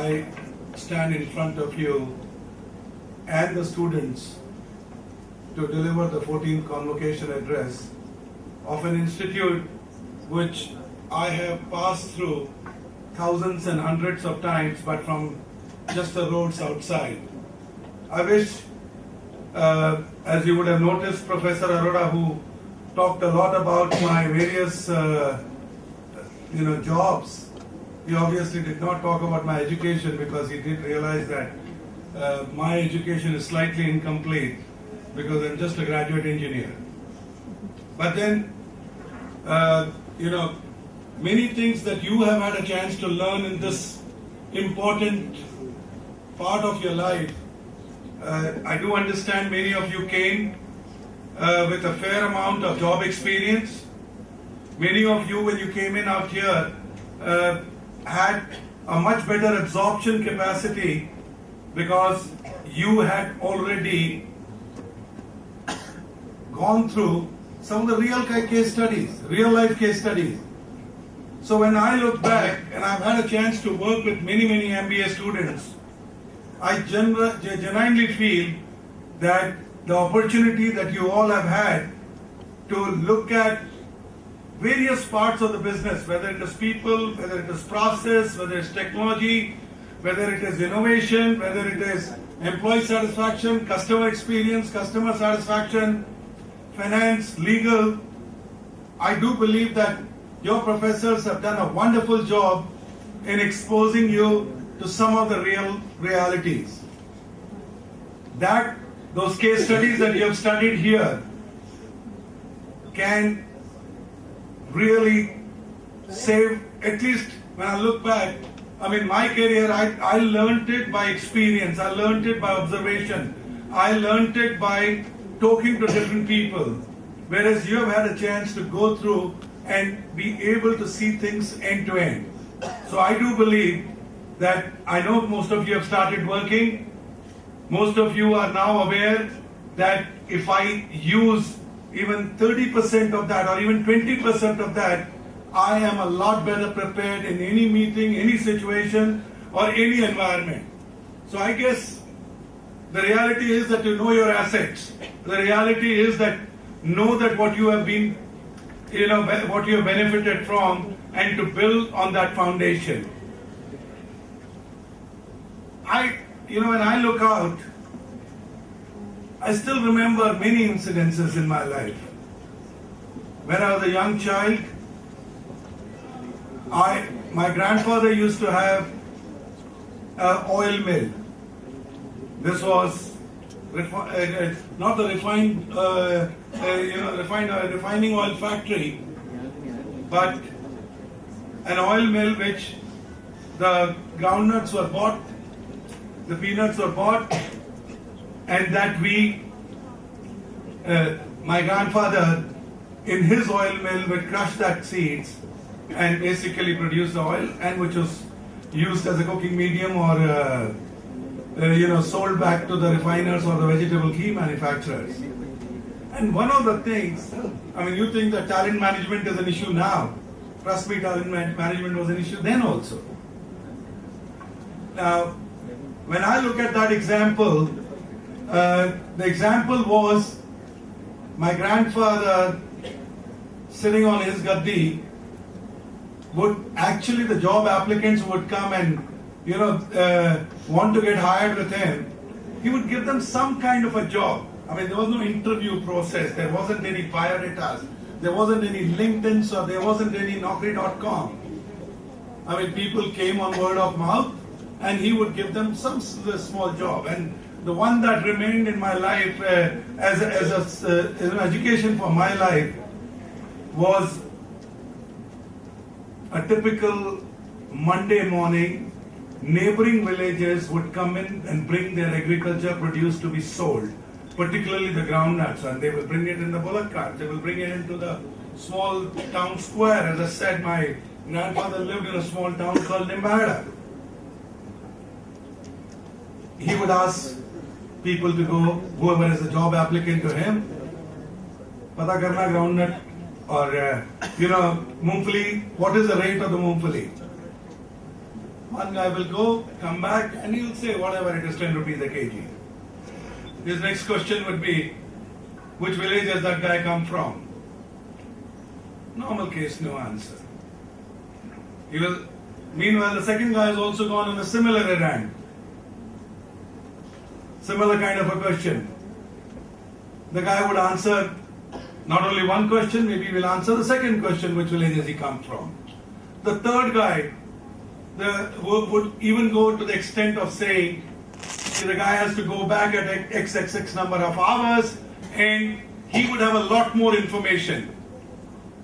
I stand in front of you and the students to deliver the 14th convocation address of an institute which I have passed through thousands and hundreds of times, but from just the roads outside. I wish, as you would have noticed, Professor Arora, who talked a lot about my various jobs, he obviously did not talk about my education because he did realize that my education is slightly incomplete because I'm just a graduate engineer. But then, many things that you have had a chance to learn in this important part of your life. I do understand many of you came with a fair amount of job experience. Many of you, when you came in out here, had a much better absorption capacity because you had already gone through some of the real case studies, real life case studies. So when I look back, and I've had a chance to work with many MBA students, I genuinely feel that the opportunity that you all have had to look at various parts of the business, whether it is people, whether it is process, whether it's technology, whether it is innovation, whether it is employee satisfaction, customer experience, customer satisfaction, finance, legal, I do believe that your professors have done a wonderful job in exposing you to some of the real realities. That those case studies that you have studied here can really save, at least when I look back, my career, I learned it by experience, I learned it by observation, I learned it by talking to different people, whereas you have had a chance to go through and be able to see things end to end. So I do believe that, I know most of you have started working, most of you are now aware that if I use even 30% of that or even 20% of that, I am a lot better prepared in any meeting, any situation or any environment. So I guess the reality is that you know your assets. The reality is that know that what you have been, what you have benefited from, and to build on that foundation. When I look out, I still remember many incidences in my life. When I was a young child, my grandfather used to have an oil mill. This was not the refining oil factory, but an oil mill which the groundnuts were bought, the peanuts were bought, and that my grandfather in his oil mill would crush that seeds and basically produce the oil, and which was used as a cooking medium or sold back to the refiners or the vegetable ghee manufacturers. And one of the things, you think that talent management is an issue now. Trust me, talent management was an issue then also. Now, when I look at that example, the example was my grandfather sitting on his gaddi would actually, the job applicants would come and want to get hired with him. He would give them some kind of a job. There was no interview process. There wasn't any Biodatas. There wasn't any LinkedIn, or there wasn't any Naukri.com. People came on word of mouth, and he would give them some small job. And the one that remained in my life as an education for my life was a typical Monday morning. Neighboring villages would come in and bring their agriculture produce to be sold, particularly the groundnuts, and they will bring it in the bullock cart. They will bring it into the small town square. As I said, my grandfather lived in a small town called Mahindra. He would ask people to go, whoever is a job applicant to him, pata karna groundnut or, mungfali, what is the rate of the mungfali? One guy will go, come back, and he'll say whatever it is, 10 rupees a kg. His next question would be, which village does that guy come from? Normal case, no answer. He will. Meanwhile, the second guy has also gone on a similar errand. Similar kind of a question. The guy would answer not only one question, maybe he will answer the second question, which village does he come from? The third guy would even go to the extent of saying the guy has to go back at XXX number of hours, and he would have a lot more information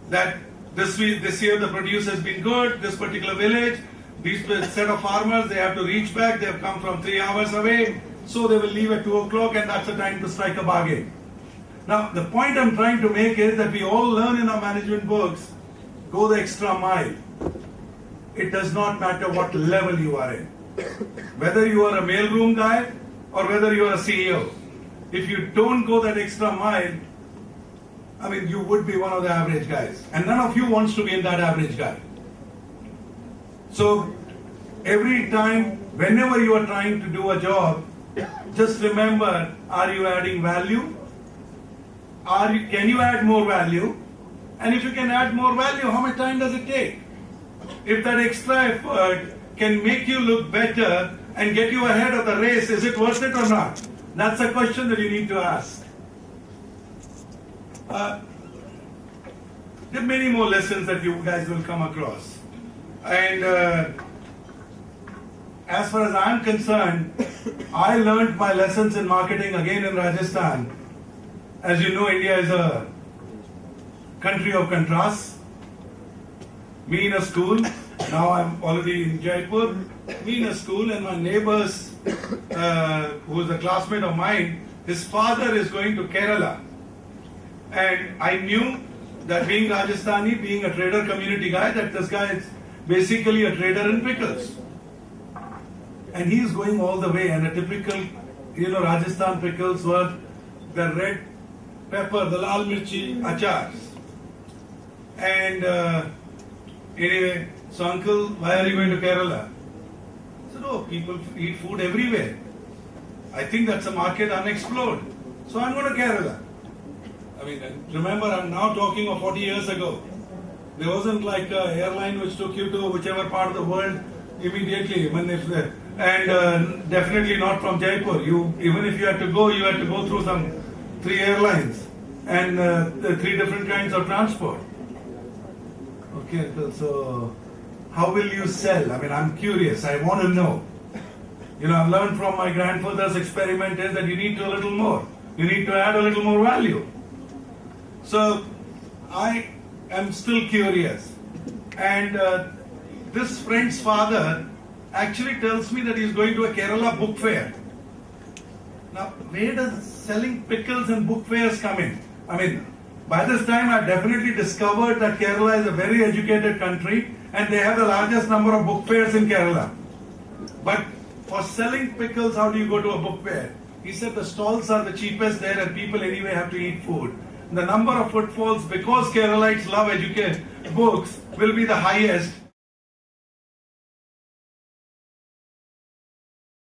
that this year the produce has been good, this particular village, these set of farmers, they have to reach back, they have come from 3 hours away, so they will leave at 2 o'clock, and that's the time to strike a bargain. Now, the point I'm trying to make is that we all learn in our management books, go the extra mile. It does not matter what level you are in. Whether you are a mailroom guy or whether you are a CEO. If you don't go that extra mile, I mean, you would be one of the average guys. And none of you wants to be in that average guy. So, every time, whenever you are trying to do a job, just remember, are you adding value? Can you add more value? And if you can add more value, how much time does it take? If that extra effort can make you look better and get you ahead of the race, is it worth it or not? That's a question that you need to ask. There are many more lessons that you guys will come across. And as far as I'm concerned, I learned my lessons in marketing again in Rajasthan. As you know, India is a country of contrasts. Me in a school, now I'm already in Jaipur, me in a school, and my neighbors, who is a classmate of mine, his father is going to Kerala. And I knew that being Rajasthani, being a trader community guy, that this guy is basically a trader in pickles. And he is going all the way, and a typical, Rajasthan pickles were the red pepper, the lal mirchi achars. And anyway, so uncle, why are you going to Kerala? I said, oh, people eat food everywhere. I think that's a market unexplored. So I'm going to Kerala. I mean, remember, I'm now talking of 40 years ago. There wasn't like an airline which took you to whichever part of the world immediately. And definitely not from Jaipur. Even if you had to go through some 3 airlines and 3 different kinds of transport. Okay, so how will you sell? I mean, I'm curious. I want to know. I've learned from my grandfather's experiment is that you need to do a little more. You need to add a little more value. So I am still curious. And this friend's father actually tells me that he's going to a Kerala book fair. Now, where does selling pickles and book fairs come in? I mean, by this time I've definitely discovered that Kerala is a very educated country and they have the largest number of book fairs in Kerala. But for selling pickles, how do you go to a book fair? He said the stalls are the cheapest there and people anyway have to eat food. The number of footfalls, because Keralites love books, will be the highest